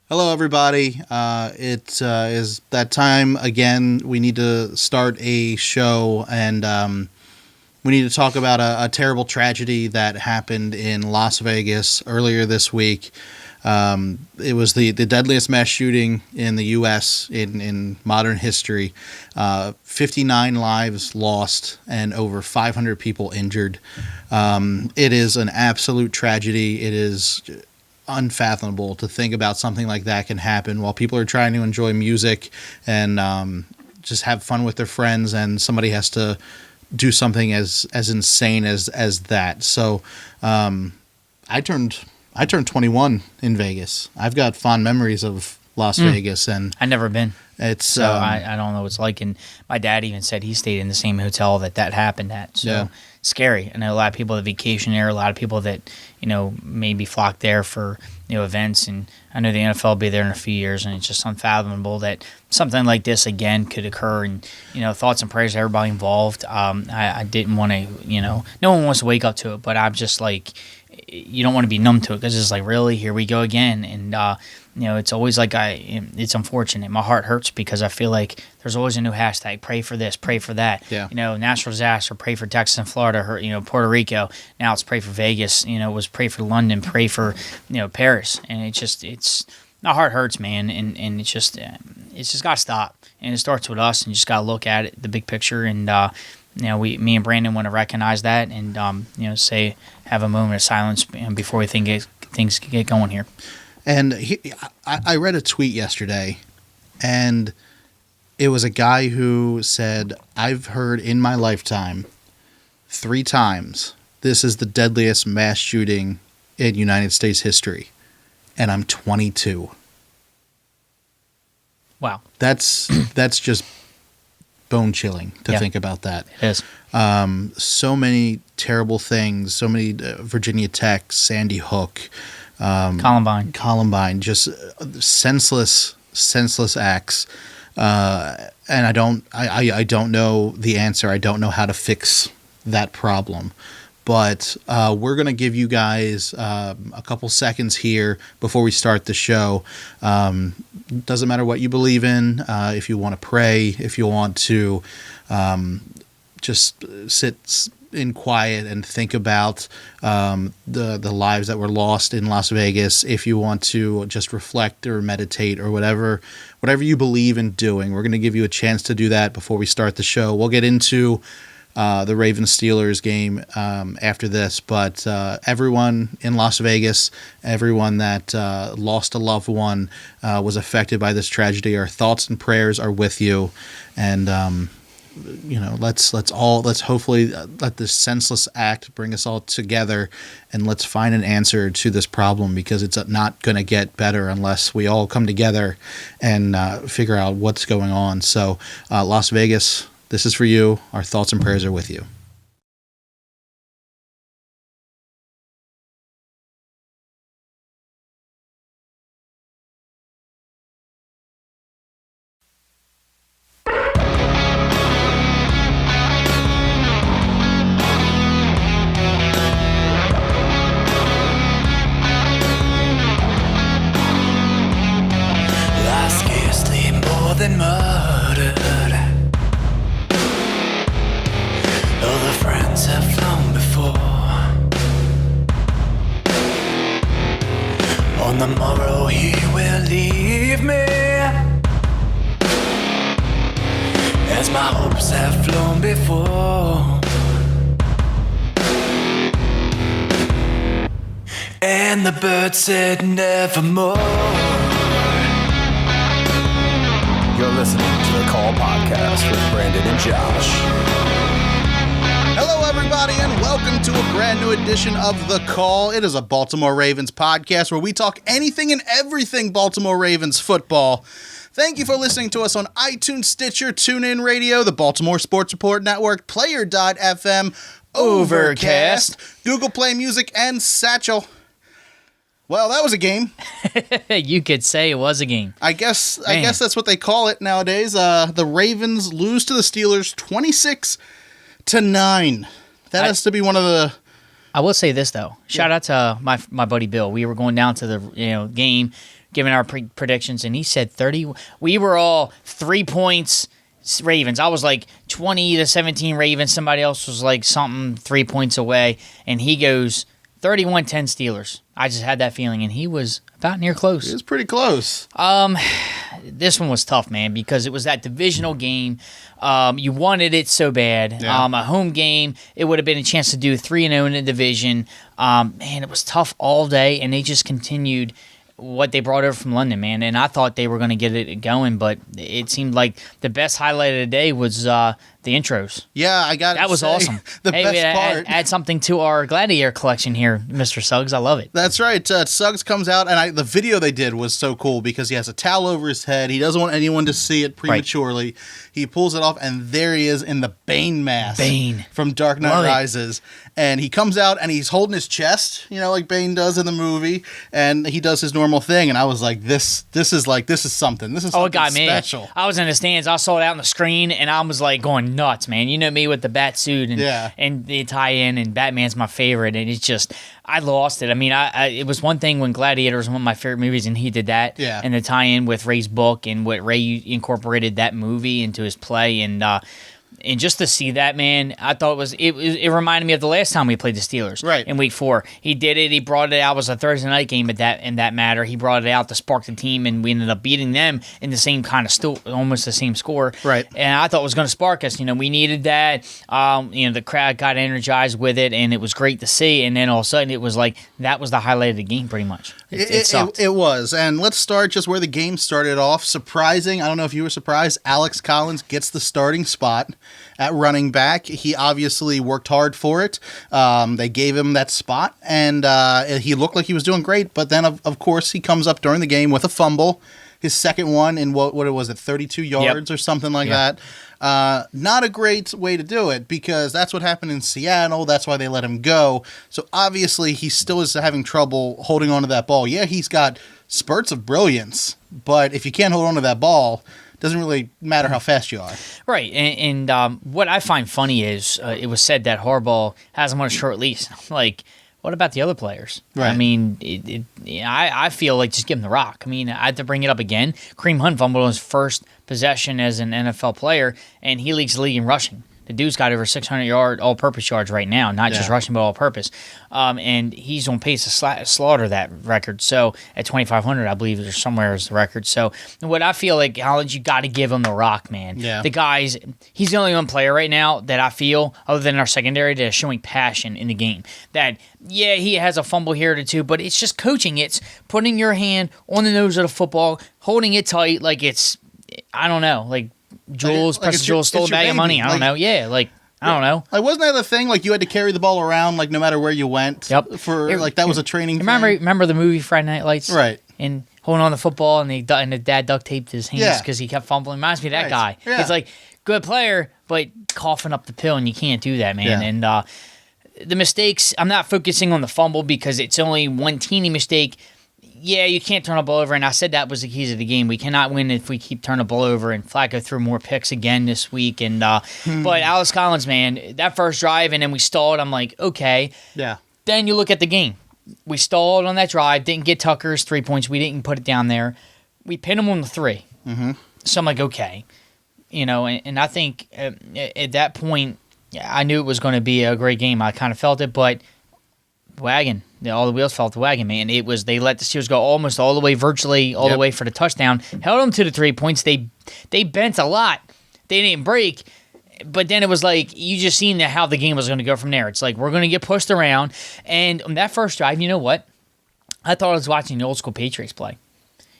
Hello, everybody. It is that time again. We need to start a show, and we need to talk about a terrible tragedy that happened in Las Vegas earlier this week. It was the deadliest mass shooting in the U.S. in modern history. 59 lives lost and over 500 people injured. It is an absolute tragedy. It is unfathomable to think about something like that can happen while people are trying to enjoy music and just have fun with their friends, and somebody has to do something as insane as that. So I turned 21 in Vegas. I've got fond memories of Las Vegas, and I've never been. it's So I don't know what it's like. And my dad even said he stayed in the same hotel that happened at. So Yeah. scary. I know a lot of people that vacation there, a lot of people that, maybe flock there for, events. And I know the NFL will be there in a few years, and it's just unfathomable that something like this again could occur. And, thoughts and prayers to everybody involved. I didn't want to, no one wants to wake up to it, but I'm just like, you don't want to be numb to it because it's like, really, here we go again. And, it's always like it's unfortunate. My heart hurts because I feel like there's always a new hashtag. Pray for this, pray for that. Yeah. Natural disaster. Pray for Texas and Florida. Puerto Rico. Now it's pray for Vegas. It was pray for London. Pray for Paris. And it's my heart hurts, man. And it's just got to stop. And it starts with us. And you just got to look at it, the big picture. And me and Brandon want to recognize that and have a moment of silence before we things get going here. And I read a tweet yesterday, and it was a guy who said, I've heard in my lifetime 3 times, this is the deadliest mass shooting in United States history, and I'm 22. Wow. That's just bone-chilling to think about that. It is. So many terrible things, so many Virginia Tech, Sandy Hook, Columbine, just senseless acts. And I don't know the answer. I don't know how to fix that problem. But we're going to give you guys a couple seconds here before we start the show. Doesn't matter what you believe in. If you want to pray, if you want to just sit in quiet and think about the lives that were lost in Las Vegas, if you want to just reflect or meditate or whatever you believe in doing, we're going to give you a chance to do that before we start the show. We'll get into the Ravens-Steelers game after this, but everyone in Las Vegas, everyone that lost a loved one, was affected by this tragedy. Our thoughts and prayers are with you, and let's hopefully let this senseless act bring us all together, and let's find an answer to this problem, because it's not going to get better unless we all come together and figure out what's going on. So, Las Vegas, this is for you. Our thoughts and prayers are with you. Scarcely more than murdered. Other friends have flown before. On the morrow he will leave me, as my hopes have flown before. And the bird said nevermore. You're listening to the Call Podcast with Brandon and Josh. Hello, everybody, and welcome to a brand new edition of The Call. It is a Baltimore Ravens podcast where we talk anything and everything Baltimore Ravens football. Thank you for listening to us on iTunes, Stitcher, TuneIn Radio, the Baltimore Sports Report Network, Player.fm, Overcast, Google Play Music, and Satchel. Well, that was a game. You could say it was a game. I guess that's what they call it nowadays. The Ravens lose to the Steelers 26-9. That has to be one of the... I will say this, though. Shout out to my buddy Bill. We were going down to the game, giving our predictions, and he said 30. We were all 3 points Ravens. I was like 20-17 Ravens. Somebody else was like something 3 points away, and he goes 31-10 Steelers. I just had that feeling, and he was about near close. It was pretty close. This one was tough, man, because it was that divisional game. You wanted it so bad. Yeah. A home game, it would have been a chance to do 3-0 in the division. Man, it was tough all day, and they just continued what they brought over from London, man. And I thought they were going to get it going, but it seemed like the best highlight of the day was the intros. Yeah, I got it. That was awesome. The best part. Add something to our Gladiator collection here, Mr. Suggs. I love it. That's right. Suggs comes out, and the video they did was so cool because he has a towel over his head. He doesn't want anyone to see it prematurely. Right. He pulls it off, and there he is in the Bane mask. Bane. From Dark Knight Rises. And he comes out, and he's holding his chest, like Bane does in the movie, and he does his normal thing. And I was like, this is something. This is something it got special. Me. I was in the stands. I saw it out on the screen, and I was like going nuts, man. You know me with the bat suit and the tie-in, and Batman's my favorite, and it's just I lost it. I mean, it was one thing when Gladiator was one of my favorite movies, and he did that, and the tie-in with Ray's book and what Ray incorporated that movie into his play, and just to see that, man, I thought it reminded me of the last time we played the Steelers, right, in Week 4. He did it. He brought it out. It was a Thursday night game in that matter. He brought it out to spark the team, and we ended up beating them in the same kind of almost the same score, right. And I thought it was going to spark us. We needed that. The crowd got energized with it, and it was great to see. And then all of a sudden, it was like that was the highlight of the game, pretty much. It sucked. It was. And let's start just where the game started off. Surprising. I don't know if you were surprised. Alex Collins gets the starting spot at running back. He obviously worked hard for it. They gave him that spot, and he looked like he was doing great. But then, of course, he comes up during the game with a fumble, his second one in what was it, 32 yards or something like that. Not a great way to do it because that's what happened in Seattle. That's why they let him go. So obviously, he still is having trouble holding on to that ball. Yeah, he's got spurts of brilliance, but if you can't hold on to that ball, doesn't really matter how fast you are. Right. And what I find funny is it was said that Harbaugh has him on a short leash. Like, what about the other players? Right. I mean, I feel like just give him the rock. I mean, I have to bring it up again. Kareem Hunt fumbled on his first possession as an NFL player, and he leads the league in rushing. The dude's got over 600 all-purpose yards right now, not just rushing, but all-purpose. And he's on pace to slaughter that record. So at 2,500, I believe there's somewhere is the record. So what I feel like, Collins, you got to give him the rock, man. Yeah. The guys, he's the only one player right now that I feel, other than our secondary, that is showing passion in the game. That, he has a fumble here or two, but it's just coaching. It's putting your hand on the nose of the football, holding it tight like it's, I don't know, like Jules, Preston Jules stole a bag of money. I don't know. Yeah, I don't know. Like, wasn't that the thing? Like, you had to carry the ball around, like, no matter where you went. Yep. That was a training thing. Remember the movie Friday Night Lights? Right. And holding on the football, and the dad duct taped his hands because he kept fumbling. Reminds me of that guy. Yeah. He's like, good player, but coughing up the pill, and you can't do that, man. Yeah. And the mistakes, I'm not focusing on the fumble because it's only one teeny mistake. Yeah, you can't turn a ball over, and I said that was the keys of the game. We cannot win if we keep turning the ball over, and Flacco threw more picks again this week. And But Alex Collins, man, that first drive, and then we stalled. I'm like, okay. Yeah. Then you look at the game. We stalled on that drive, didn't get Tucker's 3 points. We didn't put it down there. We pinned him on the 3. Mm-hmm. So I'm like, okay. And I think at that point, I knew it was going to be a great game. I kind of felt it, but wagon. All the wheels fell off the wagon, man. They let the Steelers go almost all the way, virtually all the way for the touchdown. Held them to the 3 points. They bent a lot. They didn't break. But then it was like, you just seen how the game was going to go from there. It's like, we're going to get pushed around. And on that first drive, you know what? I thought I was watching the old school Patriots play.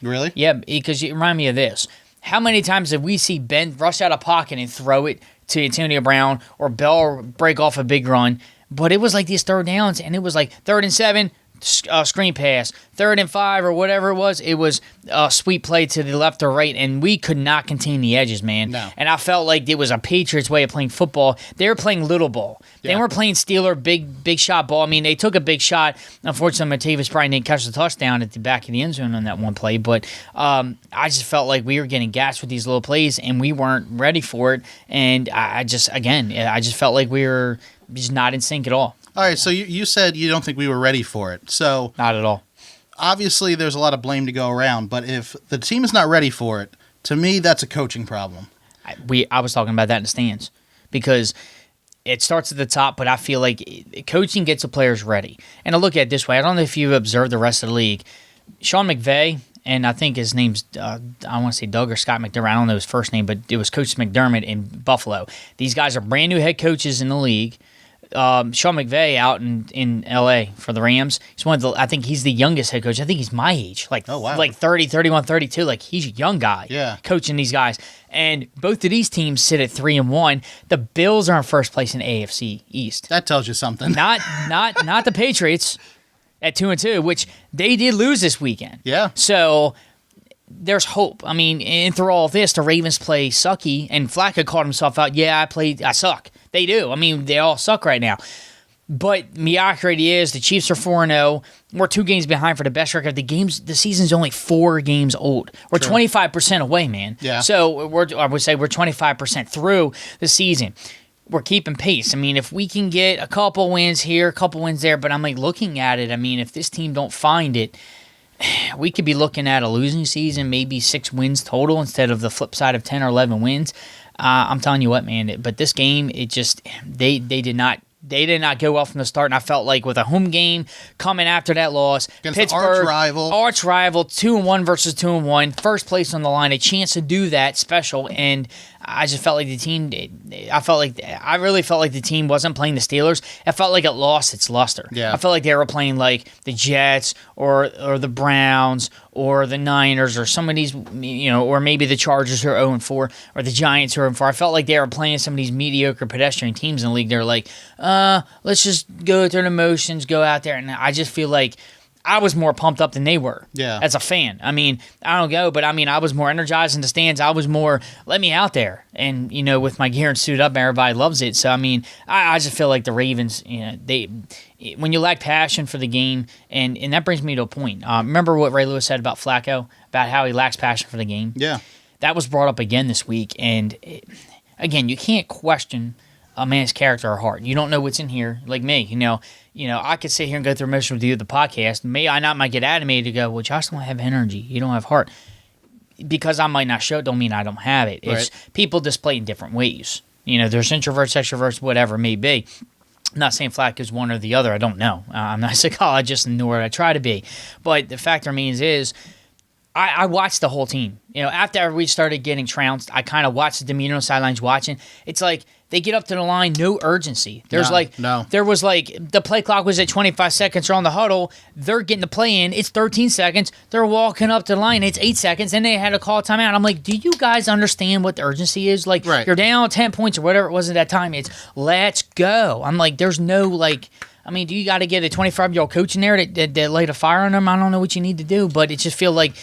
Really? Yeah, because you remind me of this. How many times have we see Ben rush out of pocket and throw it to Antonio Brown or Bell break off a big run? But it was like these third downs, and it was like 3rd and 7, screen pass, 3rd and 5 or whatever it was a sweep play to the left or right, and we could not contain the edges, man. No. And I felt like it was a Patriots way of playing football. They were playing little ball. They weren't playing Steeler big shot ball. I mean, they took a big shot. Unfortunately, Matavis Bryant didn't catch the touchdown at the back of the end zone on that one play, but I just felt like we were getting gassed with these little plays, and we weren't ready for it. And I just felt like we were just not in sync at all. All right, so you said you don't think we were ready for it. So Not at all. obviously there's a lot of blame to go around, but if the team is not ready for it, to me, that's a coaching problem. I was talking about that in the stands because it starts at the top, but I feel like coaching gets the players ready. And I look at it this way. I don't know if you've observed the rest of the league. Sean McVay, and I think his name's, I want to say Doug or Scott McDermott. I don't know his first name, but it was Coach McDermott in Buffalo. These guys are brand new head coaches in the league. Sean McVay out in L.A. for the Rams. He's one of the, I think he's the youngest head coach. I think he's my age, like 30, 31, 32. Like he's a young guy coaching these guys. And both of these teams sit at 3-1. The Bills are in first place in AFC East. That tells you something. Not the Patriots at 2-2, which they did lose this weekend. Yeah. So there's hope. I mean, and through all of this, the Ravens play sucky, and Flacco called himself out. Yeah, I suck. They do. I mean, they all suck right now. But mediocrity is the Chiefs are 4-0. We're 2 games behind for the best record. The season's only 4 games old. We're 25% away, man. Yeah. So I would say we're 25% through the season. We're keeping pace. I mean, if we can get a couple wins here, a couple wins there, but I'm like looking at it. I mean, if this team don't find it, we could be looking at a losing season, maybe 6 wins total instead of the flip side of 10 or 11 wins. I'm telling you what, man. But this game, it just they did not go well from the start, and I felt like with a home game coming after that loss, against Pittsburgh, arch rival, 2-1 versus 2-1, first place on the line, a chance to do that special, and I just felt like the team. I really felt like the team wasn't playing the Steelers. I felt like it lost its luster. Yeah. I felt like they were playing like the Jets or the Browns or the Niners or some of these, or maybe the Chargers who are 0-4 or the Giants who are 0-4. I felt like they were playing some of these mediocre pedestrian teams in the league. They're like, let's just go through the motions, go out there, and I just feel like I was more pumped up than they were as a fan. I mean, I don't go, but I mean, I was more energized in the stands. I was more, let me out there. And, with my gear and suit up, everybody loves it. So, I mean, I just feel like the Ravens, when you lack passion for the game, and that brings me to a point. Remember what Ray Lewis said about Flacco, about how he lacks passion for the game? Yeah. That was brought up again this week. And, again, you can't question a man's character or heart. You don't know what's in here, like me. I could sit here and go through emotional review of the podcast. May I not might get animated to go, well, Josh don't have energy. You don't have heart. Because I might not show it don't mean I don't have it. It's people display in different ways. There's introverts, extroverts, whatever it may be. I'm not saying Flacco's one or the other. I don't know. I'm not a psychologist, nor I try to be. But the fact remains is I watched the whole team. After we started getting trounced, I kind of watched the demeanor on the sidelines watching. It's like they get up to the line, no urgency. There was the play clock was at 25 seconds. They're on the huddle. They're getting the play in. It's 13 seconds. They're walking up to the line. It's 8 seconds, and they had to call timeout. I'm like, do you guys understand what the urgency is? Like, you're down 10 points or whatever it was at that time. It's let's go. I'm like, there's no do you got to get a 25-year-old coach in there that light a fire on them? I don't know what you need to do, but it just feel like,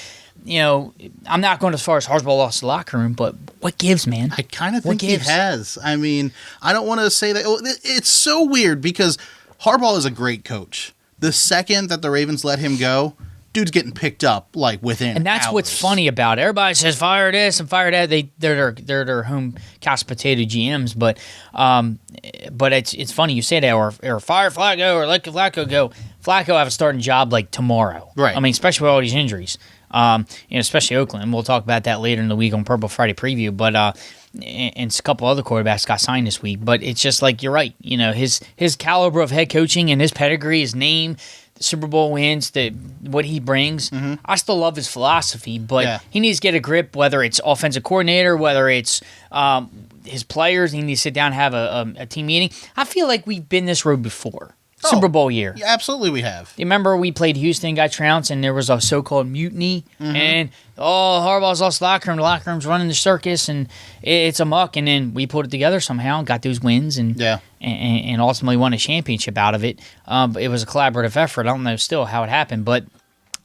I'm not going as far as Harbaugh lost the locker room, but what gives, man? I kind of think he has. I mean, I don't want to say that. It's so weird because Harbaugh is a great coach. The second that the Ravens let him go, dude's getting picked up within and that's hours. What's funny about it. Everybody says fire this and fire that. They're their home couch potato GMs, but it's funny you say that or fire Flacco or let Flacco go. Flacco have a starting job tomorrow. Right. I mean, especially with all these injuries. Especially Oakland. We'll talk about that later in the week on Purple Friday preview. But and a couple other quarterbacks got signed this week. But it's just like you're right. His caliber of head coaching and his pedigree, his name, the Super Bowl wins, what he brings. Mm-hmm. I still love his philosophy, but he needs to get a grip. Whether it's offensive coordinator, whether it's his players, he needs to sit down and have a team meeting. I feel like we've been this road before. Super Bowl year. Yeah, absolutely we have. You remember we played Houston, got trounced, and there was a so-called mutiny, and Harbaugh's lost the locker room. The locker room's running the circus, and it's a muck, and then we pulled it together somehow and got those wins and ultimately won a championship out of it. It was a collaborative effort. I don't know still how it happened, but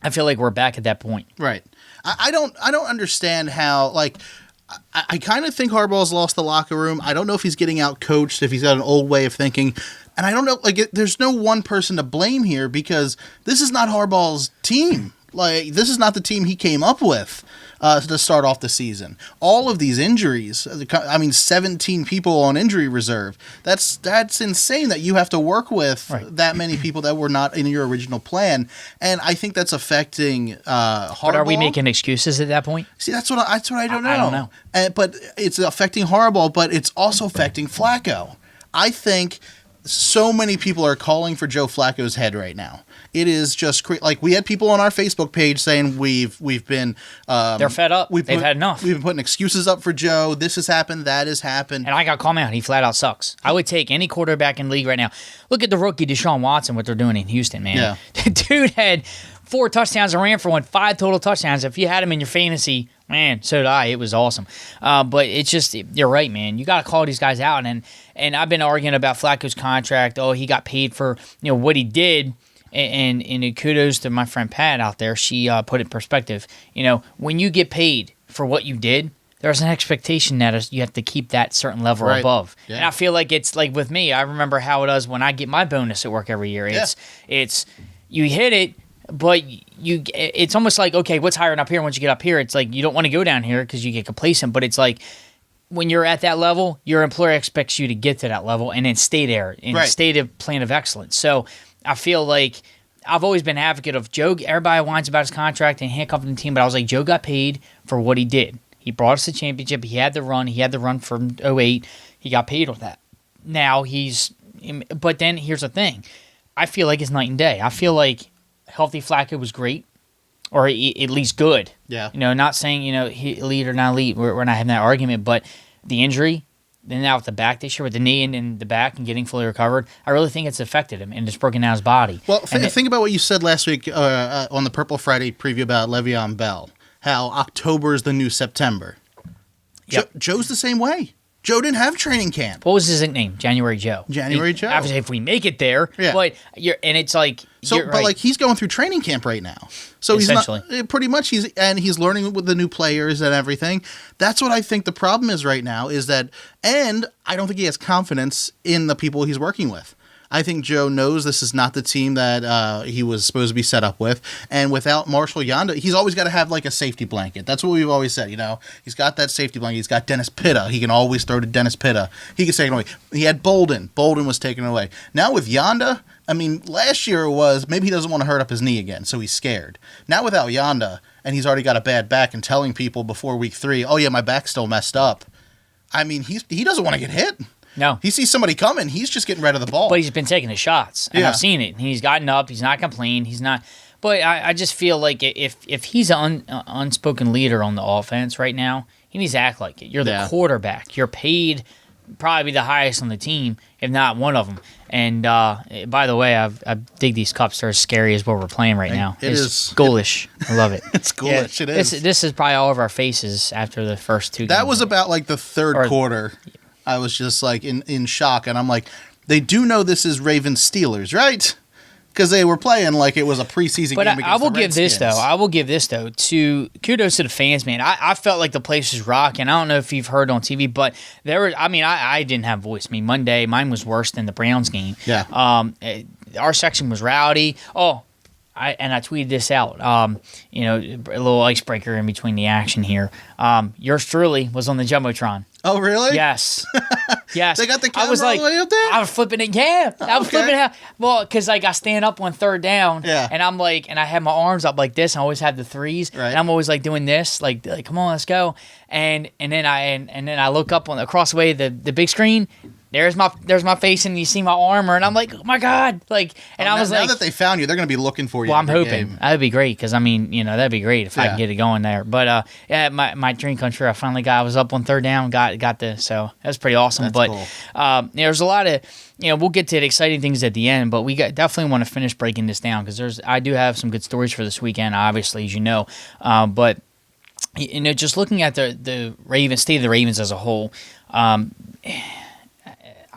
I feel like we're back at that point. Right. I don't understand how, I kind of think Harbaugh's lost the locker room. I don't know if he's getting out coached, if he's got an old way of thinking. And I don't know, there's no one person to blame here because this is not Harbaugh's team. Like, this is not the team he came up with to start off the season. All of these injuries, 17 people on injury reserve. That's insane that you have to work with that many people that were not in your original plan. And I think that's affecting Harbaugh. But are we making excuses at that point? See, that's what I don't know. I don't know. But it's affecting Harbaugh, but it's also affecting Flacco. I think so many people are calling for Joe Flacco's head right now. It is just like we had people on our Facebook page saying we've been they're fed up. They've had enough. We've been putting excuses up for Joe. This has happened. That has happened. And I got to call him out. He flat out sucks. I would take any quarterback in the league right now. Look at the rookie Deshaun Watson. What they're doing in Houston, man. Yeah. The dude had 4 touchdowns and ran for 5 total touchdowns. If you had him in your fantasy, man, so did I. It was awesome. But it's just, you're right, man. You got to call these guys out. And I've been arguing about Flacco's contract. Oh, he got paid for what he did. And kudos to my friend Pat out there. She put it in perspective. When you get paid for what you did, there's an expectation that you have to keep that certain level above. Yeah. And I feel like it's like with me. I remember how it was when I get my bonus at work every year. It's you hit it, but it's almost like, okay, what's higher up here? Once you get up here, it's like you don't want to go down here because you get complacent. But it's like when you're at that level, your employer expects you to get to that level and then stay there and stay to plan of excellence. So I feel like I've always been an advocate of Joe. Everybody whines about his contract and handcuffing the team, but I was like, Joe got paid for what he did. He brought us the championship. He had the run. He had the run from 2008. He got paid on that. Now but then here's the thing. I feel like it's night and day. I feel like healthy Flacco was great, or at least good. Yeah. Not saying, he elite or not elite. We're not having that argument, but the injury, then now with the back this year, with the knee and the back and getting fully recovered, I really think it's affected him and it's broken down his body. Well, think about what you said last week on the Purple Friday preview about Le'Veon Bell, how October is the new September. Yep. Joe's the same way. Joe didn't have training camp. What was his nickname? January Joe. January Joe. Obviously, if we make it there, but it's like like he's going through training camp right now. So he's not pretty much he's learning with the new players and everything. That's what I think the problem is right now is that, and I don't think he has confidence in the people he's working with. I think Joe knows this is not the team that he was supposed to be set up with. And without Marshall Yanda, he's always got to have like a safety blanket. That's what we've always said, He's got that safety blanket. He's got Dennis Pitta. He can always throw to Dennis Pitta. He can take it away. He had Bolden. Bolden was taken away. Now with Yanda, last year it was maybe he doesn't want to hurt up his knee again, so he's scared. Now without Yanda, and he's already got a bad back and telling people before week 3, oh yeah, my back's still messed up. He doesn't want to get hit. No. He sees somebody coming, he's just getting rid of the ball. But he's been taking his shots, and I've seen it. He's gotten up, he's not complained, he's not. But I just feel like if he's an unspoken leader on the offense right now, he needs to act like it. You're the quarterback. You're paid probably the highest on the team, if not one of them. And by the way, I dig these cups. They're as scary as what we're playing right now. It's ghoulish. I love it. It's ghoulish. It is. This is probably all over our faces after the first 2 games. That was about like the third quarter. I was just like in shock, and I'm like, they do know this is Ravens Steelers, right? Because they were playing like it was a preseason game against I will the give this Redskins. though. I will give this though. Kudos to the fans, man. I felt like the place was rocking. I don't know if you've heard on TV, but there were. I didn't have voice. Monday, mine was worse than the Browns game. Yeah. Our section was rowdy. Oh. I tweeted this out, a little icebreaker in between the action here. Yours truly was on the Jumbotron. Oh, really? Yes. Yes. They got the camera all the way up there? I was flipping it, I was flipping it. Well, because I stand up on third down, and I'm like, and I have my arms up like this, and I always have the threes, right. And I'm always like doing this, like come on, let's go. And then I look up across the way, the big screen. There's my face, and you see my armor, and I'm like, oh my god, I was like, now that they found you, they're going to be looking for you. Well, I'm hoping that'd be great because that'd be great if I can get it going there. But my dream come true. I was up on third down, got this, so that's pretty awesome. That's but cool. There's a lot of we'll get to the exciting things at the end, but we definitely want to finish breaking this down because I do have some good stories for this weekend, obviously, as you know, but. Just looking at the Ravens, state of the Ravens as a whole,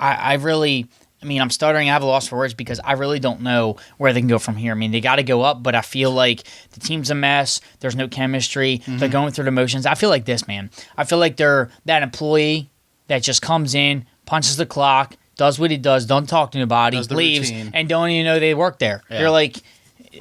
I really, I'm stuttering. I have a loss for words because I really don't know where they can go from here. They got to go up, but I feel like the team's a mess. There's no chemistry. Mm-hmm. They're going through the motions. I feel like this, man. I feel like they're that employee that just comes in, punches the clock, does what he does, don't talk to nobody, leaves, routine. And don't even know they work there. Yeah. They're like,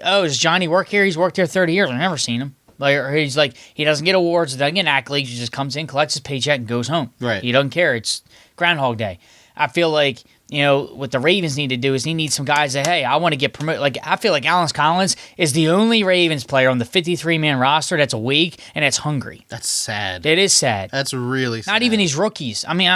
oh, does Johnny work here? He's worked here 30 years. I've never seen him. Like, or he's like, he doesn't get awards, doesn't get accolades. He just comes in, collects his paycheck, and goes home. Right. He doesn't care. It's Groundhog Day. I feel like, what the Ravens need to do is he needs some guys that, hey, I want to get promoted. Like, I feel like Alex Collins is the only Ravens player on the 53-man roster that's awake and that's hungry. That's sad. It is sad. That's really sad. Not even these rookies. I mean,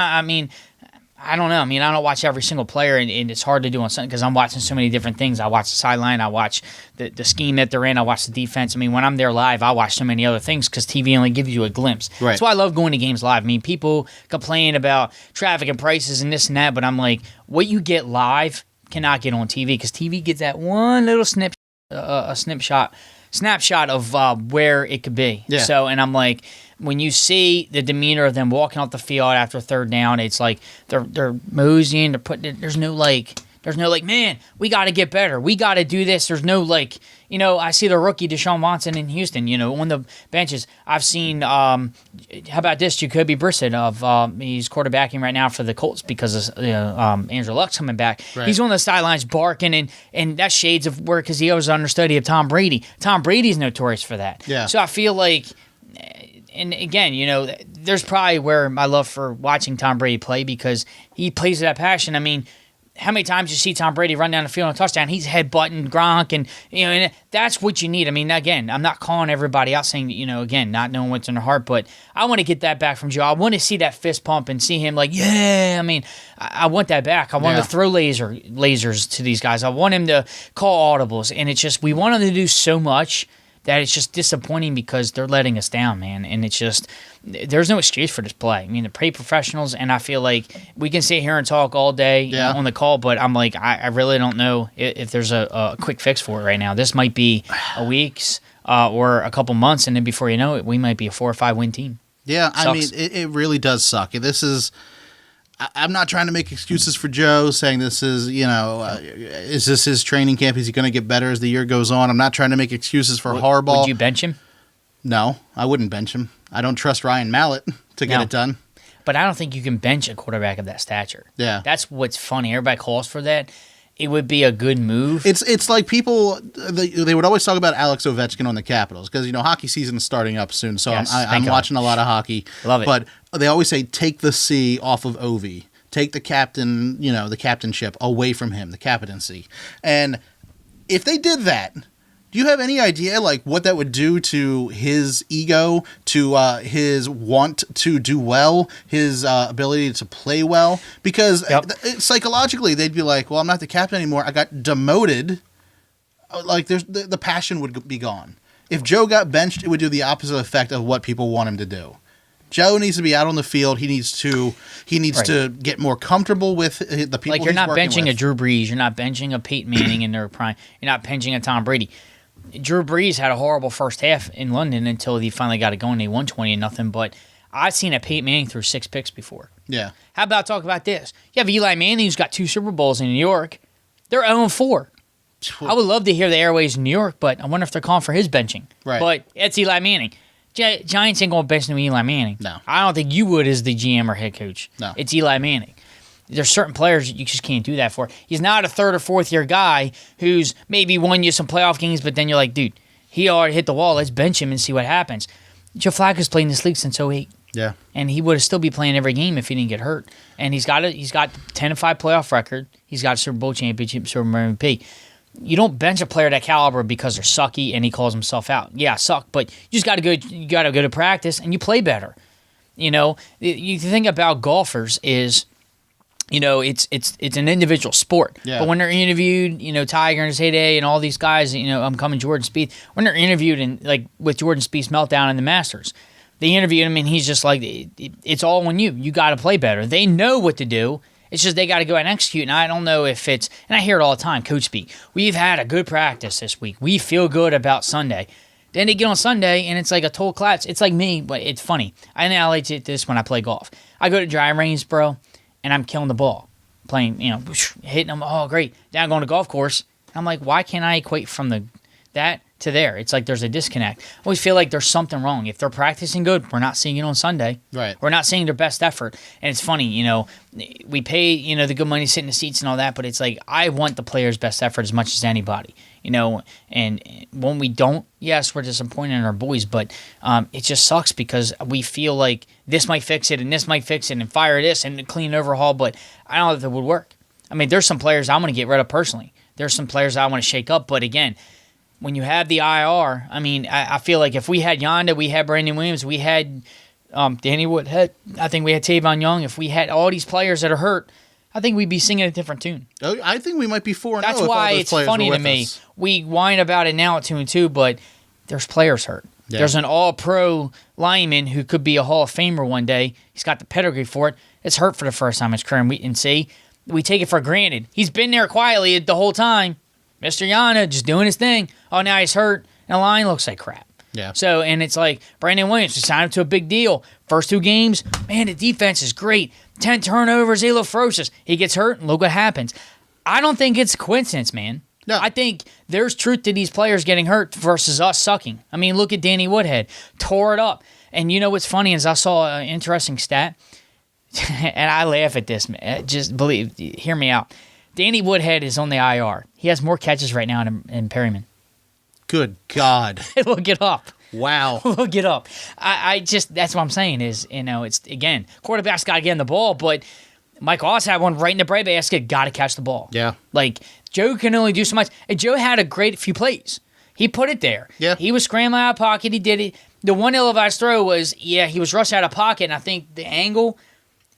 I don't know. I mean, I don't watch every single player, and it's hard to do on Sunday because I'm watching so many different things. I watch the sideline. I watch the scheme that they're in. I watch the defense. I mean, when I'm there live, I watch so many other things because TV only gives you a glimpse. Right. That's why I love going to games live. I mean, people complain about traffic and prices and this and that, but I'm like, what you get live cannot get on TV because TV gets that one little snapshot of where it could be. Yeah. So, and I'm like, when you see the demeanor of them walking off the field after third down, it's like they're moseying, they're putting. There's no like, man, we got to get better. We got to do this. There's no like, I see the rookie Deshaun Watson in Houston, on the benches. I've seen, how about this, Jacoby Brissett he's quarterbacking right now for the Colts because of Andrew Luck's coming back. Right. He's on the sidelines barking, and that shades of where because he was understudy of Tom Brady. Tom Brady's notorious for that. Yeah. So I feel like. And again, there's probably where my love for watching Tom Brady play because he plays with that passion. I mean, how many times you see Tom Brady run down the field on a touchdown? He's headbutting Gronk, and and that's what you need. I mean, again, I'm not calling everybody out saying again, not knowing what's in their heart, but I want to get that back from Joe. I want to see that fist pump and see him like, yeah. I mean, I want that back. I want him to throw lasers to these guys. I want him to call audibles, and it's just we want him to do so much. That it's just disappointing because they're letting us down, man. And it's just, there's no excuse for this play. I mean, they're paid professionals, and I feel like we can sit here and talk all day on the call, but I'm like, I really don't know if there's a quick fix for it right now. This might be a week's or a couple months, and then before you know it, we might be a 4 or 5 win team. Yeah, Sucks. I mean, it really does suck. I'm not trying to make excuses for Joe, saying this is, is this his training camp? Is he going to get better as the year goes on? I'm not trying to make excuses for Harbaugh. Would you bench him? No, I wouldn't bench him. I don't trust Ryan Mallett to get it done. But I don't think you can bench a quarterback of that stature. Yeah. That's what's funny. Everybody calls for that. It would be a good move. It's like people they would always talk about Alex Ovechkin on the Capitals because hockey season is starting up soon, so Yes, I'm watching a lot of hockey. Love it. But they always say take the C off of Ovi, take the captain, the captainship away from him, the captaincy. And if they did that, do you have any idea like what that would do to his ego, to his want to do well, his ability to play well? Because psychologically they'd be like, well, I'm not the captain anymore. I got demoted. Like the passion would be gone. If Joe got benched, it would do the opposite effect of what people want him to do. Joe needs to be out on the field. He needs to get more comfortable with the people. Like you're not benching with. a Drew Brees, you're not benching a Peyton Manning in their prime, you're not benching a Tom Brady. Drew Brees had a horrible first half in London until he finally got it going. They won 20-0. But I've seen a Peyton Manning through 6 picks before. Yeah. How about talk about this? You have Eli Manning who's got 2 Super Bowls in New York. They're 0-4. I would love to hear the airways in New York, but I wonder if they're calling for his benching. Right. But it's Eli Manning. Giants ain't going to bench Eli Manning. No. I don't think you would as the GM or head coach. No. It's Eli Manning. There's certain players you just can't do that for. He's not a 3rd or 4th year guy who's maybe won you some playoff games, but then you're like, dude, he already hit the wall. Let's bench him and see what happens. Joe Flacco's played in this league since 2008. Yeah. And he would still be playing every game if he didn't get hurt. And he's got 10-5 playoff record. He's got a Super Bowl championship, Super Bowl MVP. You don't bench a player that caliber because they're sucky and he calls himself out. Yeah, suck, but you just got to go to practice and you play better. You think about golfers is it's an individual sport. Yeah. But when they're interviewed, Tiger and his heyday and all these guys, I'm coming Jordan Spieth, when they're interviewed and like with Jordan Spieth's meltdown in the Masters, they interviewed him and he's just like, it's all on you. You got to play better. They know what to do. It's just they got to go out and execute. And I don't know if it's, and I hear it all the time, coach speak, we've had a good practice this week. We feel good about Sunday. Then they get on Sunday and it's like a total collapse. It's like me, but it's funny. I analogize this when I play golf. I go to dry range, bro, and I'm killing the ball. Playing, hitting them, oh, great. Now I'm going to golf course. I'm like, why can't I equate from that to there? It's like there's a disconnect. I always feel like there's something wrong. If they're practicing good, we're not seeing it on Sunday. Right. We're not seeing their best effort. And it's funny, we pay, the good money, sit in the seats and all that, but it's like I want the player's best effort as much as anybody. And when we don't, yes, we're disappointed in our boys, but it just sucks because we feel like this might fix it and this might fix it and fire this and clean overhaul, but I don't know if it would work. I mean, there's some players I'm going to get rid of personally. There's some players I want to shake up, but again, when you have the IR, I mean, I feel like if we had Yonda, we had Brandon Williams, we had Danny Woodhead, I think we had Tavon Young. If we had all these players that are hurt, I think we'd be singing a different tune. I think we might be 4-0. That's why it's funny to me. We whine about it now at 2-2, but there's players hurt. Yeah. There's an all-pro lineman who could be a Hall of Famer one day. He's got the pedigree for it. It's hurt for the first time in his career, and we take it for granted. He's been there quietly the whole time. Mr. Yana just doing his thing. Oh, now he's hurt, and the line looks like crap. Yeah. So, and it's like Brandon Williams, just signed him to a big deal. First 2 games, man, the defense is great. 10 turnovers, they look ferocious. He gets hurt, and look what happens. I don't think it's a coincidence, man. No. I think there's truth to these players getting hurt versus us sucking. I mean, look at Danny Woodhead. Tore it up. And you know what's funny is I saw an interesting stat, and I laugh at this, man. Just hear me out. Danny Woodhead is on the IR. He has more catches right now than Perryman. Good God. Look it up. Wow. Look it up. I just, that's what I'm saying is, it's, again, quarterback's got to get in the ball, but Mike Wallace had one right in the breadbasket, got to catch the ball. Yeah. Like, Joe can only do so much. And Joe had a great few plays. He put it there. Yeah. He was scrambling out of pocket. He did it. The one ill-advised throw was, he was rushed out of pocket, and I think the angle,